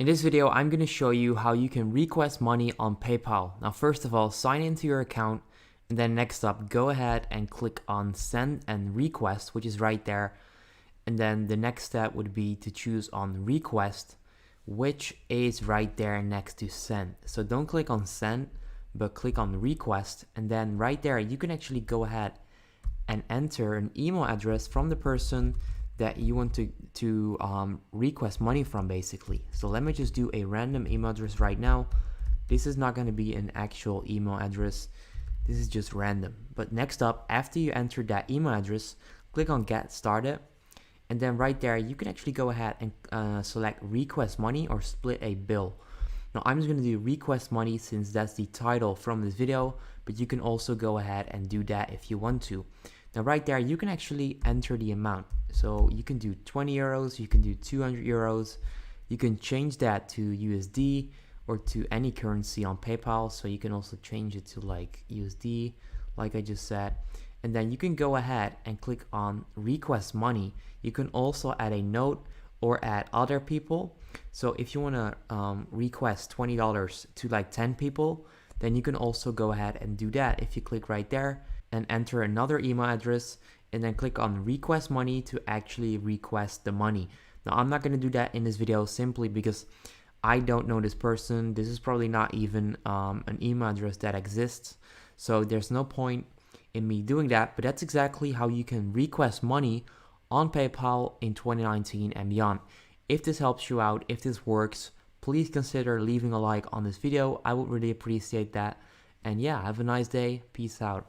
In this video, I'm going to show you how you can request money on PayPal. Now, first of all, sign into your account, and then next up, go ahead and click on Send and Request, which is right there. And then the next step would be to choose on Request, which is right there next to Send. So don't click on Send, but click on Request, and then right there, you can actually go ahead and enter an email address from the person that you want to request money from, basically. So let me just do a random email address right now. This is not going to be an actual email address. This is just random. But next up, after you enter that email address, click on Get Started. And then right there, you can actually go ahead and select Request Money or Split a Bill. Now, I'm just going to do Request Money since that's the title from this video, but you can also go ahead and do that if you want to. Now, right there, you can actually enter the amount. So you can do 20 euros, you can do 200 euros. You can change that to USD or to any currency on PayPal. So you can also change it to like USD, like I just said. And then you can go ahead and click on Request Money. You can also add a note or add other people. So if you want to request $20 to like 10 people, then you can also go ahead and do that if you click right there and enter another email address and then click on Request Money to actually request the money. Now, I'm not going to do that in this video simply because I don't know this person. This is probably not even an email address that exists. So there's no point in me doing that, but that's exactly how you can request money on PayPal in 2019 and beyond. If this helps you out, if this works, please consider leaving a like on this video. I would really appreciate that. And yeah, have a nice day. Peace out.